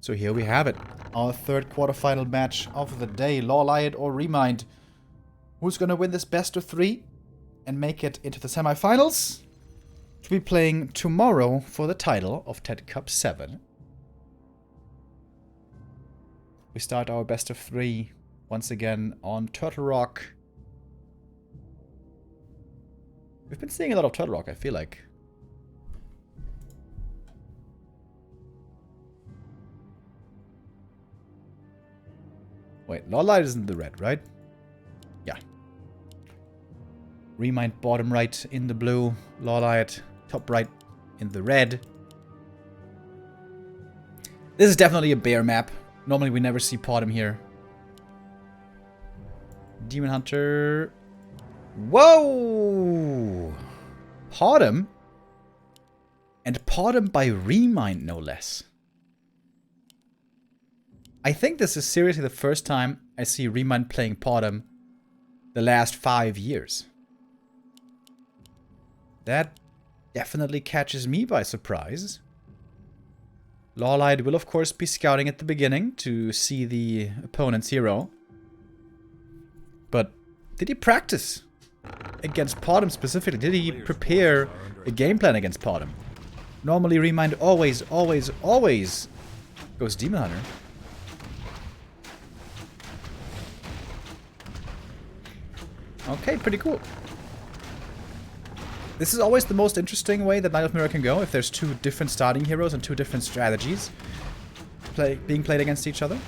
So here we have it. Our third quarterfinal match of the day. LawLiet or ReMinD. Who's going to win this best of 3 and make it into the semifinals? We'll be playing tomorrow for the title of TeD Cup 7. We start our best of 3 once again on Turtle Rock. We've been seeing a lot of Turtle Rock, I feel like. Wait, LawLiet is in the red, right? Yeah. ReMinD bottom right in the blue. LawLiet top right in the red. This is definitely a bear map. Normally we never see Podem here. Demon Hunter. Whoa! Podem? And Podem by ReMinD, no less. I think this is seriously the first time I see ReMinD playing Podem the last 5 years. That definitely catches me by surprise. LawLiet will of course be scouting at the beginning to see the opponent's hero. But did he practice against Podem specifically? Did he prepare a game plan against Podem? Normally ReMinD always goes Demon Hunter. Okay, pretty cool. This is always the most interesting way that Knight of Mirror can go, if there's 2 different starting heroes and 2 different strategies being played against each other.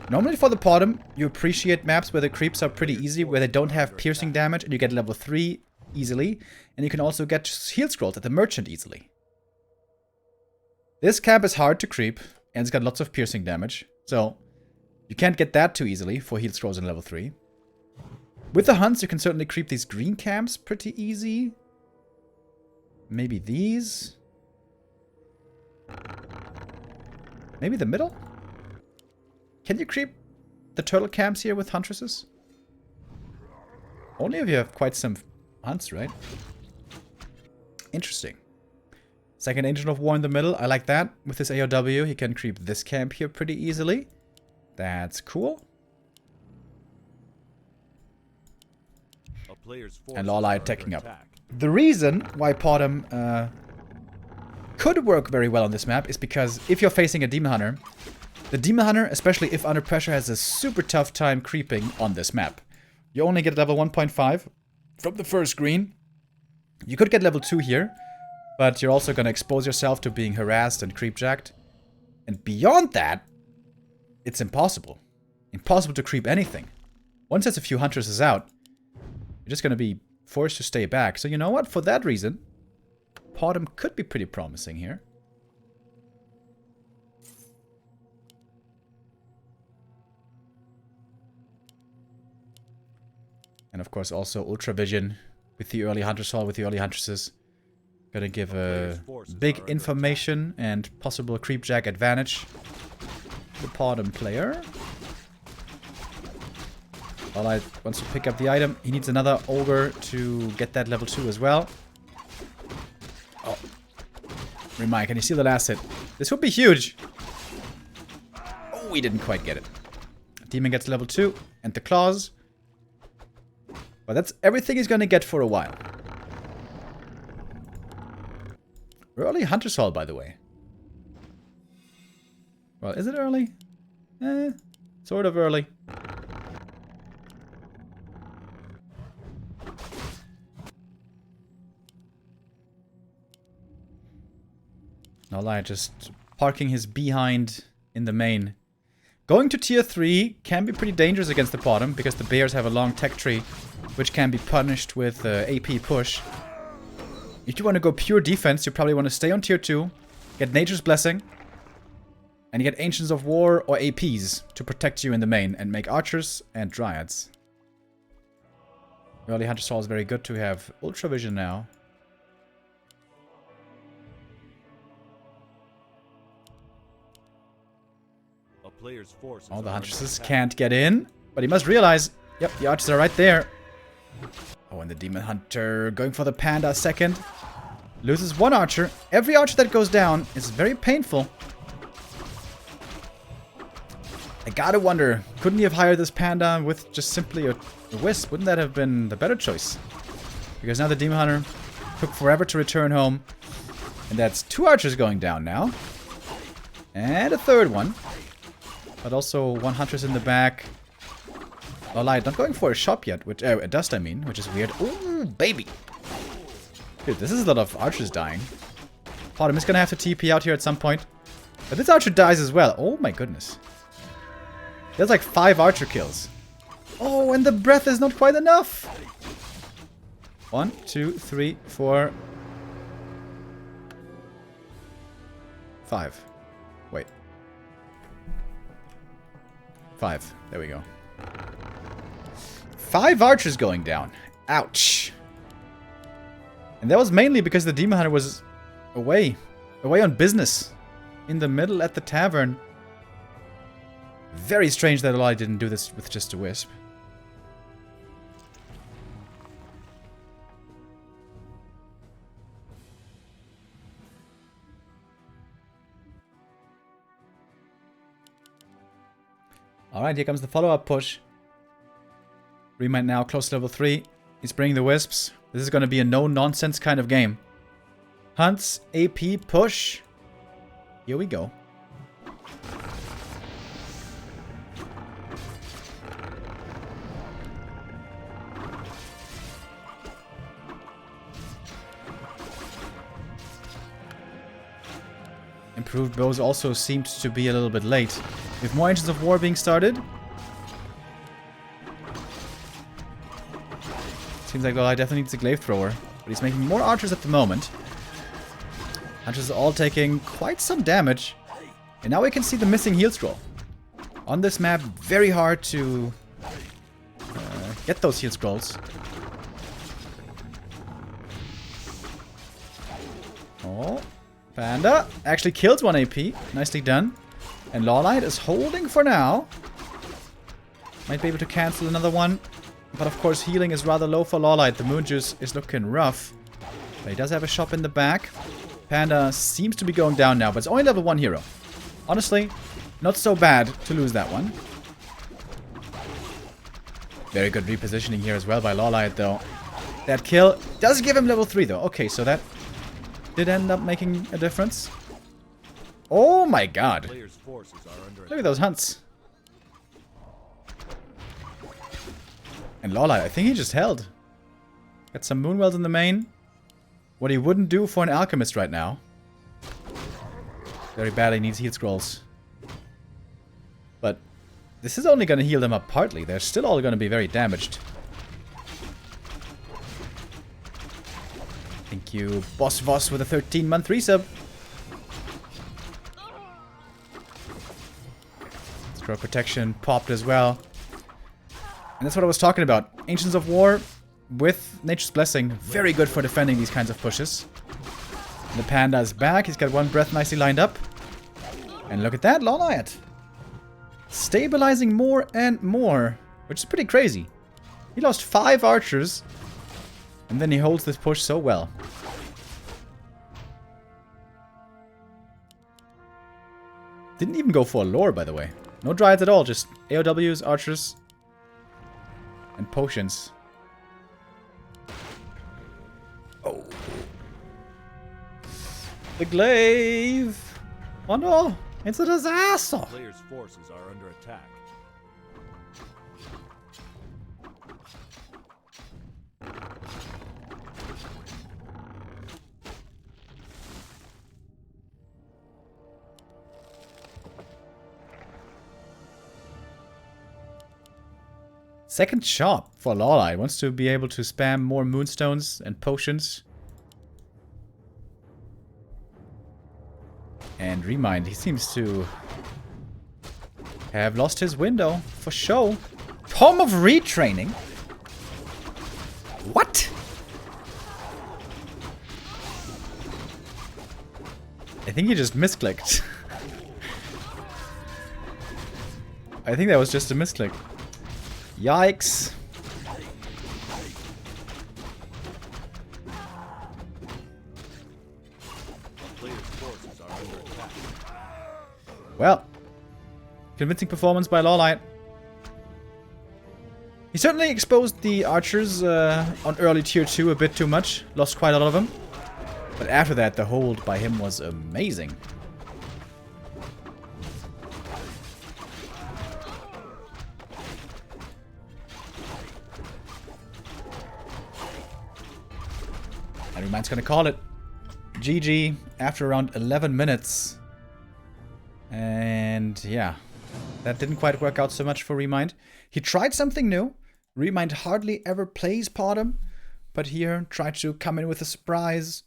Normally for the Podem, you appreciate maps where the creeps are pretty easy, where they don't have piercing damage and you get level 3 easily, and you can also get heal scrolls at the merchant easily. This camp is hard to creep, and it's got lots of piercing damage. So, you can't get that too easily for heal scrolls in level 3. With the hunts, you can certainly creep these green camps pretty easy. Maybe these. Maybe the middle? Can you creep the turtle camps here with huntresses? Only if you have quite some hunts, right? Interesting. Second Agent of War in the middle, I like that. With his AOW, he can creep this camp here pretty easily. That's cool. And LawLiet taking up. The reason why Podem could work very well on this map is because if you're facing a Demon Hunter, the Demon Hunter, especially if under pressure, has a super tough time creeping on this map. You only get level 1.5 from the first green. You could get level 2 here. But you're also going to expose yourself to being harassed and creepjacked. And beyond that, it's impossible. Impossible to creep anything. Once there's a few huntresses out, you're just going to be forced to stay back. So you know what? For that reason, Podem could be pretty promising here. And of course also Ultra Vision with the early Hunter's Hall, with the early Huntresses. Gonna give a big information and possible creepjack advantage to the Podem player. LawLiet wants to pick up the item. He needs another ogre to get that level 2 as well. Oh. ReMinD, can you see the last hit? This would be huge. Oh, we didn't quite get it. Demon gets level 2 and the claws. But that's everything he's gonna get for a while. Early Hunter's Hall, by the way. Well, is it early? Sort of early. LawLiet just parking his behind in the main. Going to tier 3 can be pretty dangerous against the Podem, because the bears have a long tech tree, which can be punished with AP push. If you want to go pure defense, you probably want to stay on tier 2, get Nature's Blessing, and you get Ancients of War or APs to protect you in the main, and make archers and dryads. Early Hunter's Hall is very good to have Ultra Vision now. All the Huntresses can't get in, but he must realize, yep, the archers are right there. Oh, and the Demon Hunter going for the Panda second. Loses one archer. Every archer that goes down is very painful. I gotta wonder, couldn't he have hired this panda with just simply a wisp? Wouldn't that have been the better choice? Because now the Demon Hunter took forever to return home. And that's 2 archers going down now. And a third one. But also 1 hunter's in the back. LawLiet not going for a shop yet, which a dust I mean, which is weird. Ooh, baby. Dude, this is a lot of archers dying. Potem is gonna have to TP out here at some point. But this archer dies as well. Oh my goodness. There's like 5 archer kills. Oh, and the breath is not quite enough. 1, 2, 3, 4, 5. Wait. 5. There we go. 5 archers going down. Ouch. And that was mainly because the Demon Hunter was away. Away on business. In the middle at the tavern. Very strange that LawLiet didn't do this with just a wisp. Alright, here comes the follow-up push. ReMinD now close to level 3. He's bringing the wisps. This is going to be a no-nonsense kind of game. Hunts, AP, push. Here we go. Improved bows also seemed to be a little bit late. With more engines of war being started. Seems like LawLiet definitely needs a glaive thrower. But he's making more archers at the moment. Archers are all taking quite some damage. And now we can see the missing heal scroll. On this map, very hard to get those heal scrolls. Oh, Panda actually kills 1 AP. Nicely done. And LawLiet is holding for now. Might be able to cancel another one. But of course, healing is rather low for LawLiet. The Moon Juice is looking rough. But he does have a shop in the back. Panda seems to be going down now, but it's only level 1 hero. Honestly, not so bad to lose that one. Very good repositioning here as well by LawLiet, though. That kill does give him level 3, though. Okay, so that did end up making a difference. Oh my god. Look at those hunts. And LawLiet, I think he just held. Got some Moonwells in the main. What he wouldn't do for an alchemist right now. Very badly needs heal scrolls. But this is only going to heal them up partly. They're still all going to be very damaged. Thank you, Boss Voss, with a 13-month resub. Scroll protection popped as well. And that's what I was talking about. Ancients of War with Nature's Blessing. Very good for defending these kinds of pushes. And the Panda is back. He's got 1 breath nicely lined up. And look at that, LawLiet. Stabilizing more and more. Which is pretty crazy. He lost 5 archers. And then he holds this push so well. Didn't even go for a lore, by the way. No dryads at all. Just AOWs, archers, and potions. Oh. The glaive! Oh no! It's a disaster! Player's forces are under attack. Second shop for LawLiet. Wants to be able to spam more moonstones and potions. And ReMinD, he seems to have lost his window for show. Tome of Retraining? What? I think he just misclicked. I think that was just a misclick. Yikes. Player's forces are under attack. Well, convincing performance by LawLiet. He certainly exposed the archers on early tier 2 a bit too much. Lost quite a lot of them. But after that, the hold by him was amazing. And ReMind's gonna call it. GG after around 11 minutes. And yeah, that didn't quite work out so much for ReMinD. He tried something new. ReMinD hardly ever plays Podem, but here tried to come in with a surprise.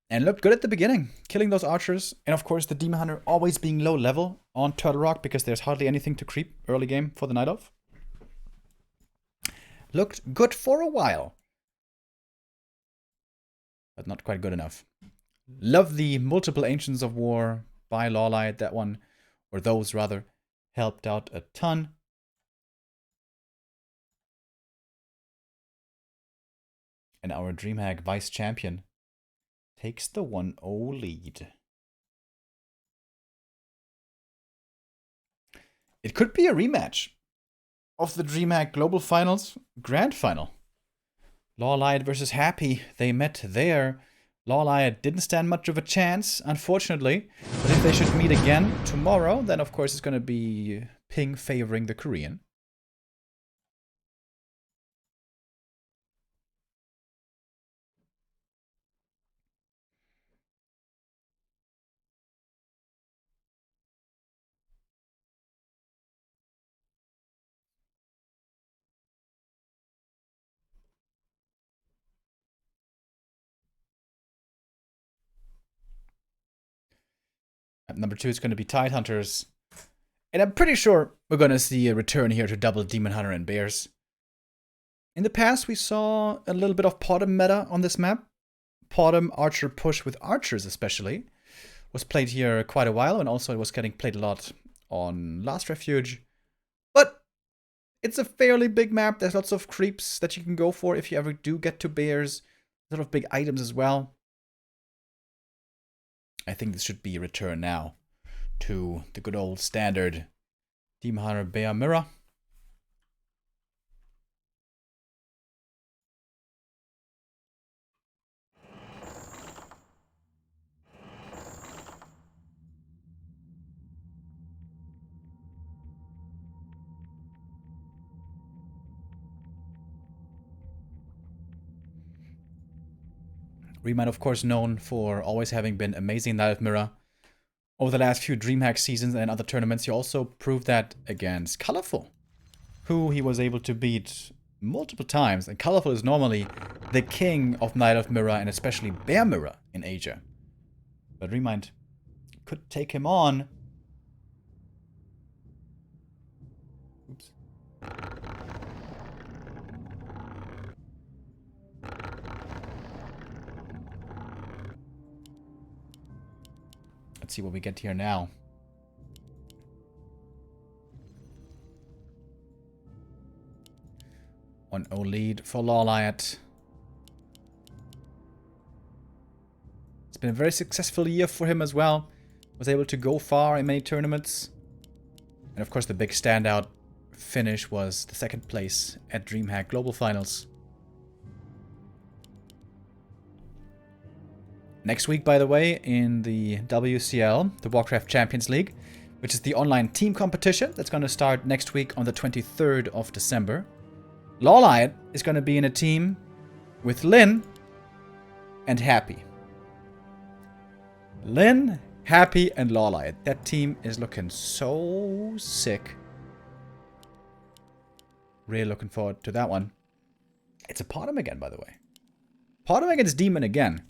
And looked good at the beginning, killing those archers. And of course the Demon Hunter always being low level on Turtle Rock because there's hardly anything to creep early game for the Night Elf. Looked good for a while. But not quite good enough. Love the multiple Ancients of War by LawLiet. That one, or those rather, helped out a ton. And our DreamHack Vice Champion takes the 1-0 lead. It could be a rematch of the DreamHack Global Finals Grand Final. LawLiet versus Happy, they met there. LawLiet didn't stand much of a chance, unfortunately. But if they should meet again tomorrow, then of course it's going to be Ping favoring the Korean. At number 2 is going to be Tidehunters. And I'm pretty sure we're going to see a return here to double Demon Hunter and Bears. In the past, we saw a little bit of Podem meta on this map. Podem Archer push with archers especially was played here quite a while, and also it was getting played a lot on Last Refuge. But it's a fairly big map. There's lots of creeps that you can go for if you ever do get to Bears. A lot of big items as well. I think this should be a return now to the good old standard Demon Hunter Bear Mirror. ReMinD, of course, known for always having been amazing Night Elf Mirror. Over the last few DreamHack seasons and other tournaments, he also proved that against Colorful, who he was able to beat multiple times. And Colorful is normally the king of Night Elf Mirror and especially Bear Mirror in Asia. But ReMinD could take him on. Oops. Let's see what we get here now. One 0 lead for LawLiet. It's been a very successful year for him as well. Was able to go far in many tournaments. And of course the big standout finish was the second place at DreamHack Global Finals. Next week, by the way, in the WCL, the Warcraft Champions League, which is the online team competition that's going to start next week on the 23rd of December. LawLiet is going to be in a team with Lin and Happy. Lin, Happy, and LawLiet. That team is looking so sick. Really looking forward to that one. It's a Podem again, by the way. Podem against Demon again.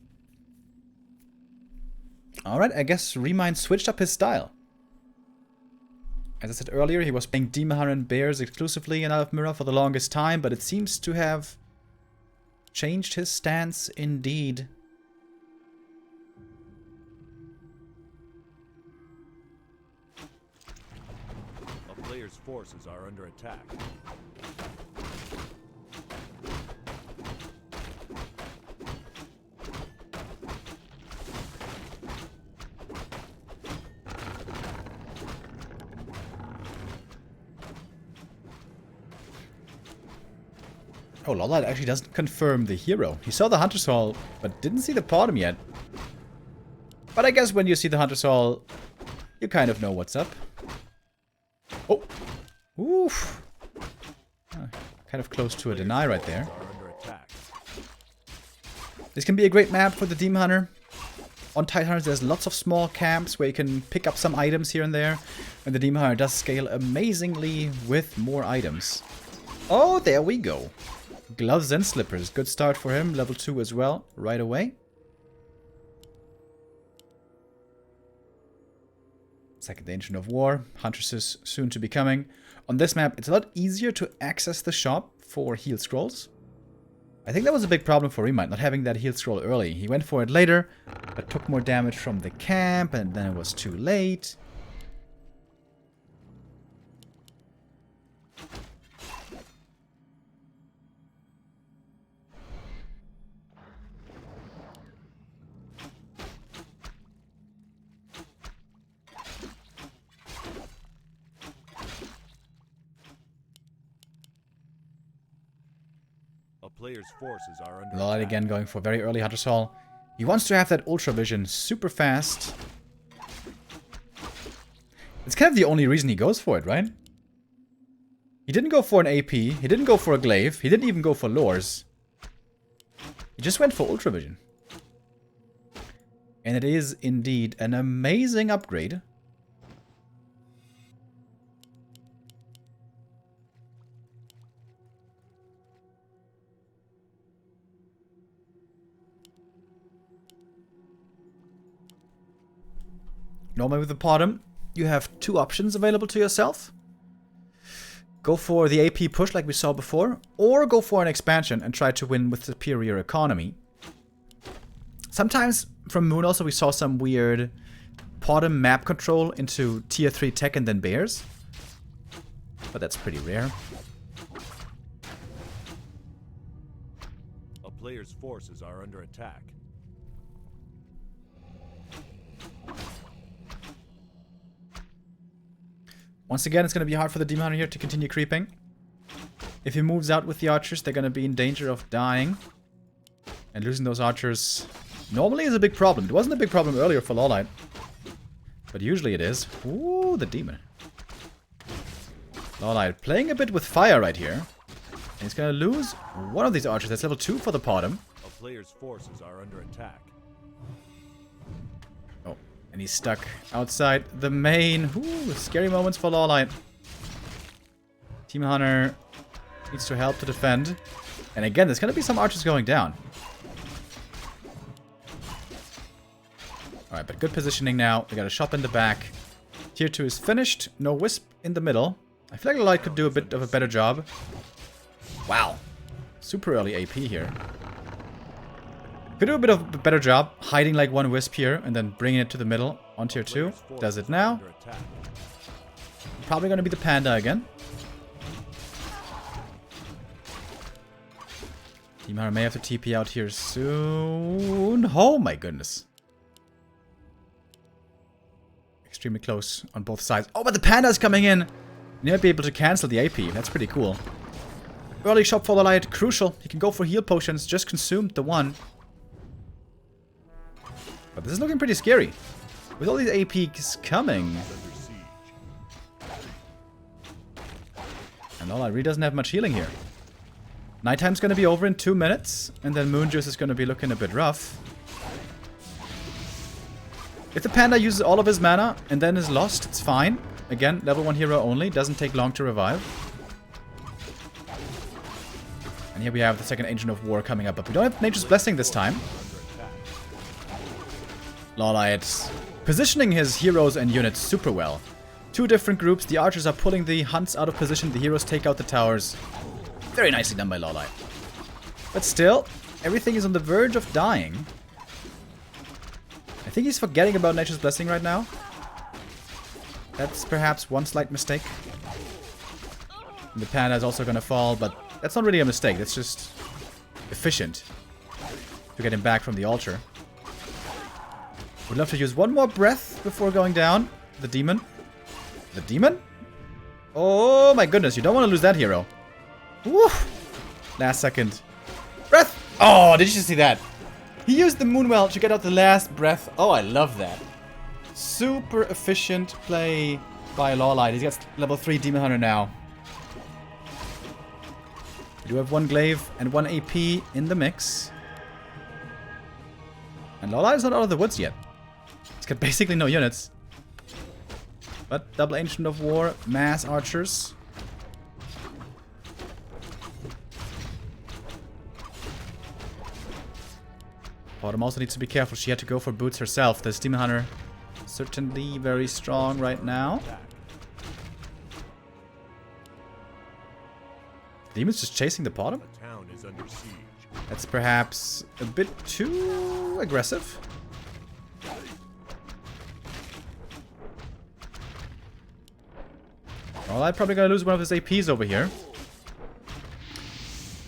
Alright, I guess ReMinD switched up his style. As I said earlier, he was playing Demon Hunter and Bears exclusively in Night Elf Mirror for the longest time, but it seems to have changed his stance indeed. A player's forces are under attack. Oh, LawLiet actually doesn't confirm the hero. He saw the Hunter's Hall, but didn't see the Potom yet. But I guess when you see the Hunter's Hall, you kind of know what's up. Oh! Oof! Kind of close to a deny right there. This can be a great map for the Demon Hunter. On Titanhunters, there's lots of small camps where you can pick up some items here and there. And the Demon Hunter does scale amazingly with more items. Oh, there we go. Gloves and slippers. Good start for him. Level 2 as well, right away. Second Ancient of War. Huntresses soon to be coming. On this map, it's a lot easier to access the shop for heal scrolls. I think that was a big problem for ReMinD, not having that heal scroll early. He went for it later, but took more damage from the camp, and then it was too late. Player's forces are under LawLiet again going for very early Hunter's Hall. He wants to have that Ultra Vision super fast. It's kind of the only reason he goes for it, right? He didn't go for an AP, he didn't go for a Glaive, he didn't even go for Lures. He just went for Ultra Vision. And it is indeed an amazing upgrade. Normally with the Potom, you have two options available to yourself. Go for the AP push like we saw before, or go for an expansion and try to win with superior economy. Sometimes from Moon also we saw some weird Potom map control into tier 3 tech and then bears. But that's pretty rare. A player's forces are under attack. Once again, it's going to be hard for the Demon Hunter here to continue creeping. If he moves out with the archers, they're going to be in danger of dying. And losing those archers normally is a big problem. It wasn't a big problem earlier for LawLiet. But usually it is. Ooh, the demon. LawLiet playing a bit with fire right here. And he's going to lose one of these archers. That's level 2 for the Potom. A player's forces are under attack. Oh, and he's stuck outside the main. Ooh, scary moments for LawLiet. Demon Hunter needs to help to defend. And again, there's going to be some archers going down. Alright, but good positioning now. We got a shop in the back. Tier 2 is finished. No Wisp in the middle. I feel like LawLiet could do a bit of a better job. Wow. Super early AP here. Could do a bit of a better job hiding like one Wisp here and then bringing it to the middle on tier 2. Does it now. Probably going to be the Panda again. Demon Hunter may have to TP out here soon. Oh my goodness. Extremely close on both sides. Oh, but the Panda is coming in. You might be able to cancel the AP. That's pretty cool. Early shop for LawLiet. Crucial. He can go for heal potions. Just consumed the one. But this is looking pretty scary. With all these APs coming. And LawLiet really doesn't have much healing here. Nighttime's going to be over in 2 minutes. And then Moonjuice is going to be looking a bit rough. If the Panda uses all of his mana and then is lost, it's fine. Again, level 1 hero only. Doesn't take long to revive. And here we have the second Ancient of War coming up. But we don't have Nature's Blessing this time. LawLiet positioning his heroes and units super well. 2 different groups. The archers are pulling the hunts out of position. The heroes take out the towers. Very nicely done by LawLiet. But still, everything is on the verge of dying. I think he's forgetting about Nature's Blessing right now. That's perhaps one slight mistake. And the Panda is also going to fall, but that's not really a mistake. That's just efficient to get him back from the altar. Would love to use one more breath before going down. The demon. The demon? Oh my goodness, you don't want to lose that hero. Woo! Last second. Breath! Oh, did you see that? He used the Moonwell to get out the last breath. Oh, I love that. Super efficient play by LawLiet. He's got level 3 Demon Hunter now. We do have 1 glaive and 1 AP in the mix. And LawLiet is not out of the woods yet. He's got basically no units. But double Ancient of War, mass archers. Autumn also needs to be careful. She had to go for boots herself. This Demon Hunter certainly very strong right now. Demon's just chasing the bottom? The town is under siege. That's perhaps a bit too aggressive. Well, I'm probably gonna lose one of his APs over here.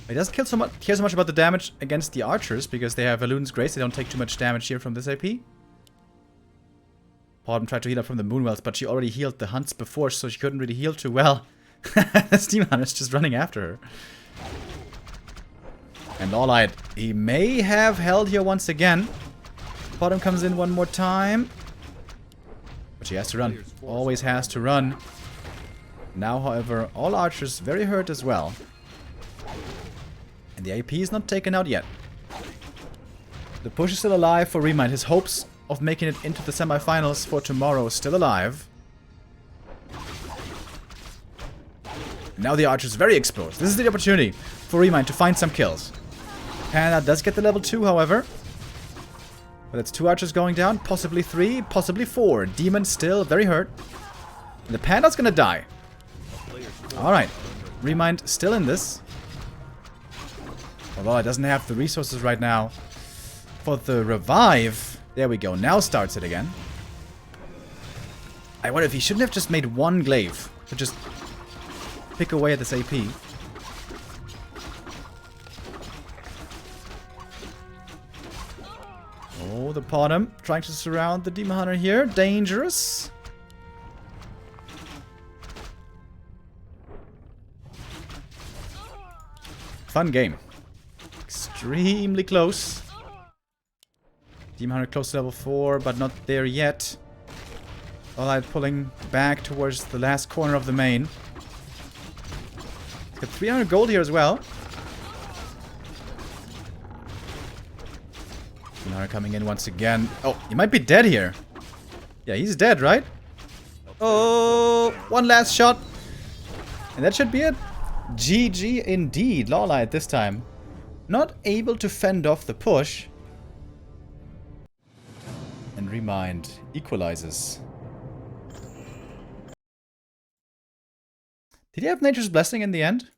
He doesn't care so much about the damage against the archers because they have Elun's Grace. They don't take too much damage here from this AP. Pardon tried to heal up from the Moonwells, but she already healed the hunts before, so she couldn't really heal too well. This Demon Hunter is just running after her. And LawLiet, he may have held here once again. Bottom comes in one more time. But she has to run. Always has to run. Now, however, all archers very hurt as well. And the AP is not taken out yet. The push is still alive for ReMinD. His hopes of making it into the semifinals for tomorrow is still alive. Now the archer is very exposed. This is the opportunity for ReMinD to find some kills. Panda does get the level 2, however. But that's 2 archers going down, possibly 3, possibly 4. Demon still very hurt. And the Panda's gonna die. Alright. ReMinD still in this. Although it doesn't have the resources right now for the revive. There we go. Now starts it again. I wonder if he shouldn't have just made 1 glaive to just pick away at this AP. Oh, the Bottom trying to surround the Demon Hunter here. Dangerous. Fun game. Extremely close. Demon Hunter close to level 4, but not there yet. LawLiet pulling back towards the last corner of the main. Got 300 gold here as well. Demon Hunter coming in once again. Oh, he might be dead here. Yeah, he's dead, right? Oh, one last shot. And that should be it. GG indeed. LawLiet this time. Not able to fend off the push. And ReMinD equalizes. Did he have Nature's Blessing in the end?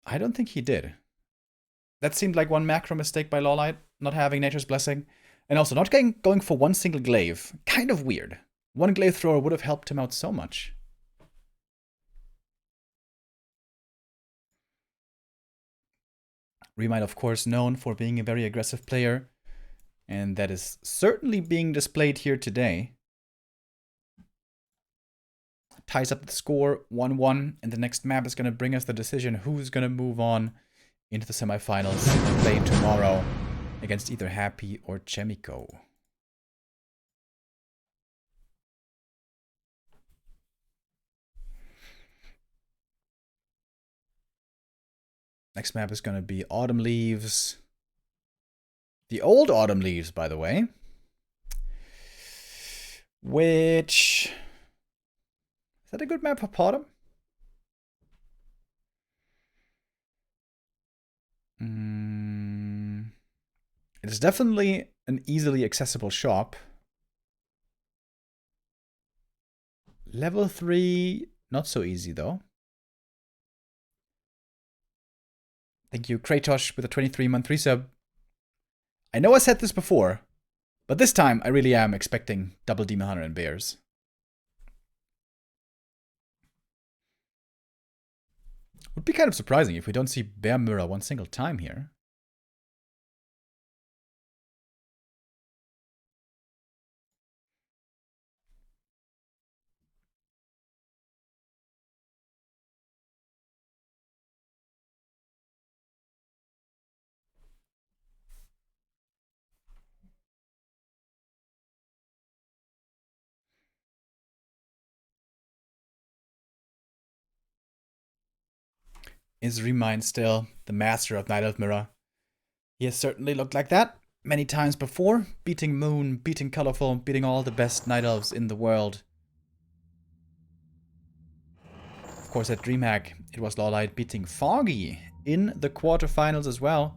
I don't think he did. That seemed like one macro mistake by LawLiet, not having Nature's Blessing. And also not going for 1 single glaive. Kind of weird. 1 glaive thrower would have helped him out so much. ReMinD, of course, known for being a very aggressive player. And that is certainly being displayed here today. Ties up the score 1-1, and the next map is going to bring us the decision who's going to move on into the semifinals and play tomorrow against either Happy or Chemico. Next map is going to be Autumn Leaves. The old Autumn Leaves, by the way. Which... Is that a good map for Autumn? It is definitely an easily accessible shop. Level 3, not so easy though. Thank you, Kratos, with a 23-month resub. I know I said this before, but this time I really am expecting double Demon Hunter and Bears. Would be kind of surprising if we don't see Bear Mirror 1 single time here. Is ReMinD still the master of Night Elf Mirror? He has certainly looked like that many times before, beating Moon, beating Colorful, beating all the best Night Elves in the world. Of course, at DreamHack, it was LawLiet beating Foggy in the quarterfinals as well,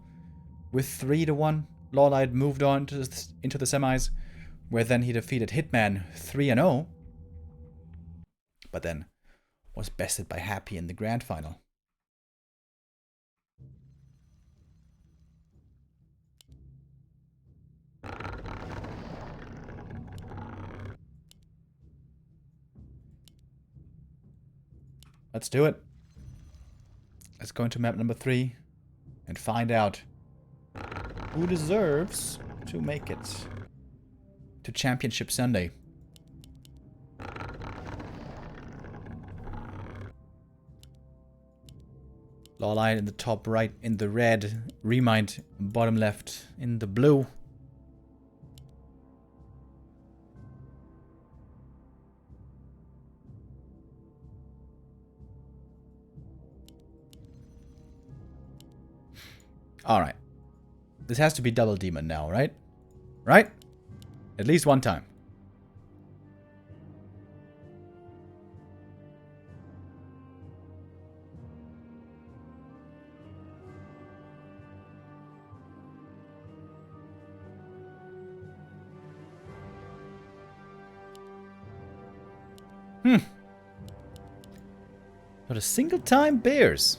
with 3-1. LawLiet moved on into the semis, where then he defeated Hitman 3-0, but then was bested by Happy in the grand final. Let's do it. Let's go into map number 3 and find out who deserves to make it to Championship Sunday. LawLiet in the top right in the red, ReMinD bottom left in the blue. Alright. This has to be double demon now, right? Right? At least one time. Not a single time bears.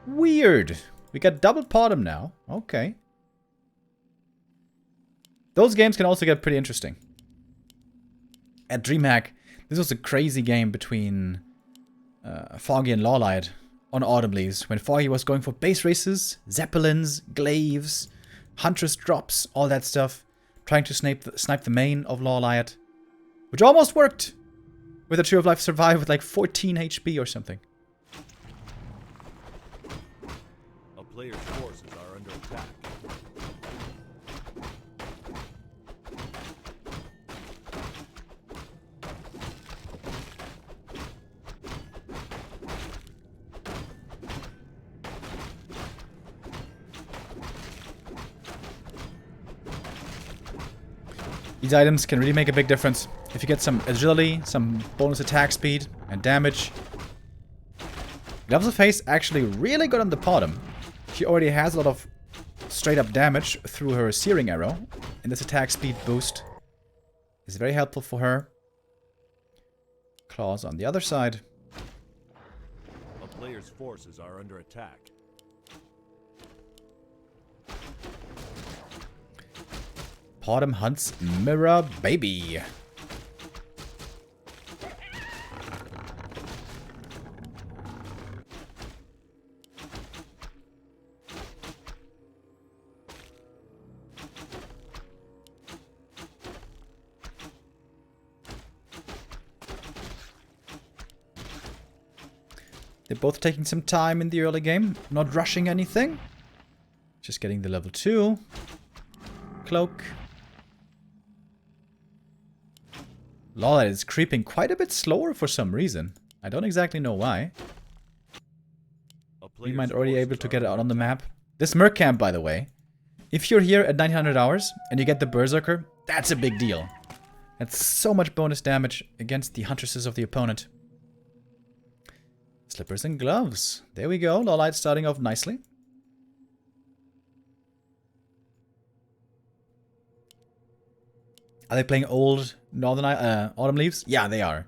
Weird. We got double bottom now. Okay. Those games can also get pretty interesting. At DreamHack, this was a crazy game between Foggy and LawLiet on Autumn Leaves, when Foggy was going for base races, Zeppelins, Glaives, Huntress drops, all that stuff, trying to snipe the main of LawLiet, which almost worked, with a Tree of Life survive with like 14 HP or something. A player's forces are under attack. These items can really make a big difference. If you get some agility, some bonus attack speed, and damage. Gloves of Haste actually really good on the bottom. She already has a lot of straight up damage through her Searing Arrow. And this attack speed boost is very helpful for her. Claws on the other side. A player's forces are under attack. Bottom hunts Mirror Baby. They're both taking some time in the early game, not rushing anything. Just getting the level 2 cloak. LawLiet is creeping quite a bit slower for some reason. I don't exactly know why. ReMinD already able to get it out on the map. This Merc Camp, by the way, if you're here at 900 hours and you get the Berserker, that's a big deal. That's so much bonus damage against the Huntresses of the opponent. Slippers and gloves. There we go. LawLiet starting off nicely. Are they playing old Northern Autumn Leaves? Yeah, they are.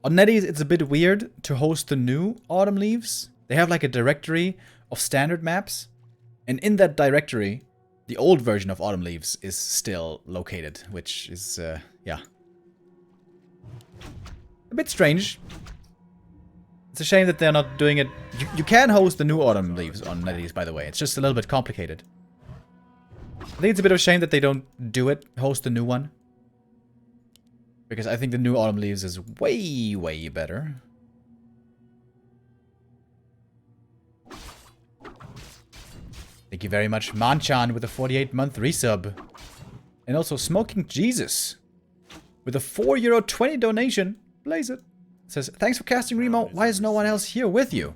On NetEase, it's a bit weird to host the new Autumn Leaves. They have like a directory of standard maps. And in that directory, the old version of Autumn Leaves is still located. Which is, yeah. A bit strange. It's a shame that they're not doing it. You can host the new Autumn Leaves on NetEase, by the way. It's just a little bit complicated. I think it's a bit of a shame that they don't do it, host the new one. Because I think the new Autumn Leaves is way, way better. Thank you very much, Manchan, with a 48-month resub. And also Smoking Jesus with a €4.20 donation. Blaze it. says, thanks for casting, Remo. Why is no one else here with you?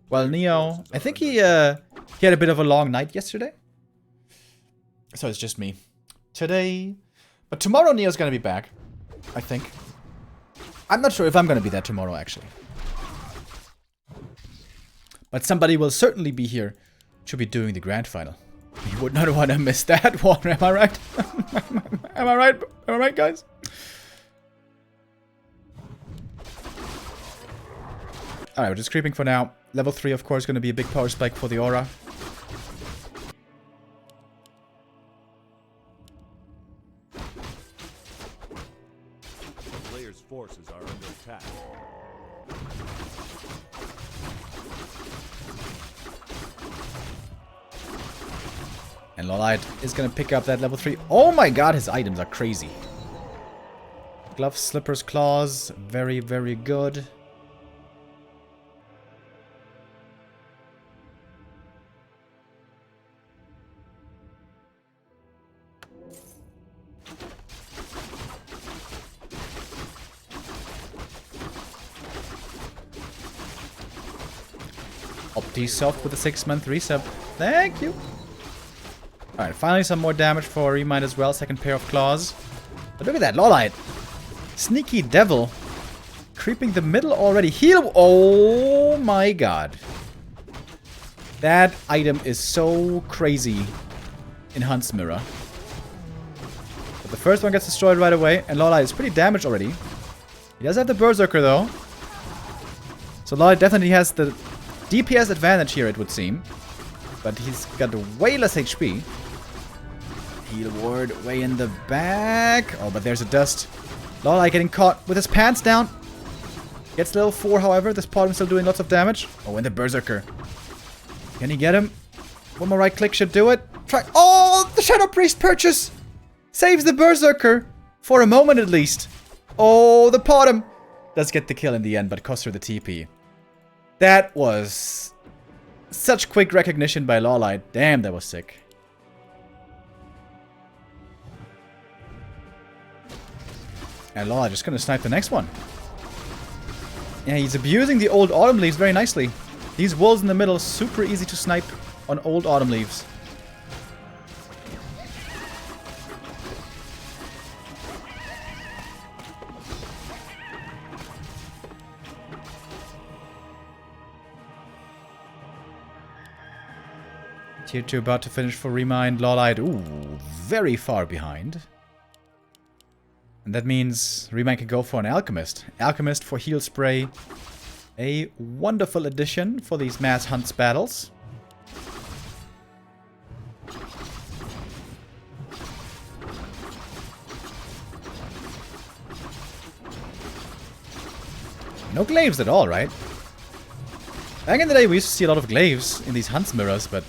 Well, Neo, I think he had a bit of a long night yesterday. So it's just me. Today. But tomorrow Neo's gonna be back. I think. I'm not sure if I'm gonna be there tomorrow, actually. But somebody will certainly be here to be doing the grand final. You would not want to miss that one, am I right? Am I right? Am I right, guys? Alright, we're just creeping for now. Level 3, of course, going to be a big power spike for the aura. The player's forces are under attack. And LawLiet is going to pick up that level 3. Oh my god, his items are crazy. Gloves, slippers, claws. Very, very good. Opti-soft with a 6-month resub. Thank you. Alright, finally some more damage for ReMinD as well. Second pair of claws. But look at that, LawLiet. Sneaky devil. Creeping the middle already. Heal. Oh my god. That item is so crazy in Hunt's Mirror. But the first one gets destroyed right away. And LawLiet is pretty damaged already. He does have the Berserker though. So LawLiet definitely has the DPS advantage here, it would seem. But he's got way less HP. Heal ward way in the back. Oh, but there's a dust. LawLiet getting caught with his pants down. Gets level 4, however. This Podum still doing lots of damage. Oh, and the Berserker. Can he get him? One more right click should do it. Try. Oh, the Shadow Priest purchase saves the Berserker. For a moment at least. Oh, the Podum does get the kill in the end, but costs her the TP. That was such quick recognition by LawLiet. Damn, that was sick. And LawLiet just gonna snipe the next one. Yeah, he's abusing the old autumn leaves very nicely. These walls in the middle, super easy to snipe on old autumn leaves. Tier 2 about to finish for ReMinD. LawLiet, ooh, very far behind. And that means ReMinD can go for an Alchemist. Alchemist for heal spray. A wonderful addition for these mass hunts battles. No glaives at all, right? Back in the day we used to see a lot of glaives in these hunts mirrors, but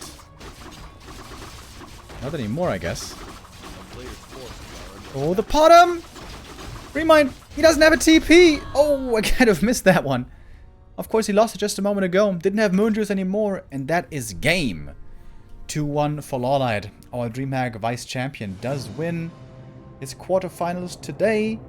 not anymore, I guess. Oh, the Podum! ReMinD, he doesn't have a TP! Oh, I kind of missed that one. Of course, he lost it just a moment ago. Didn't have Moon Juice anymore, and that is game. 2-1 for LawLiet. Our DreamHack Vice Champion does win his quarterfinals today.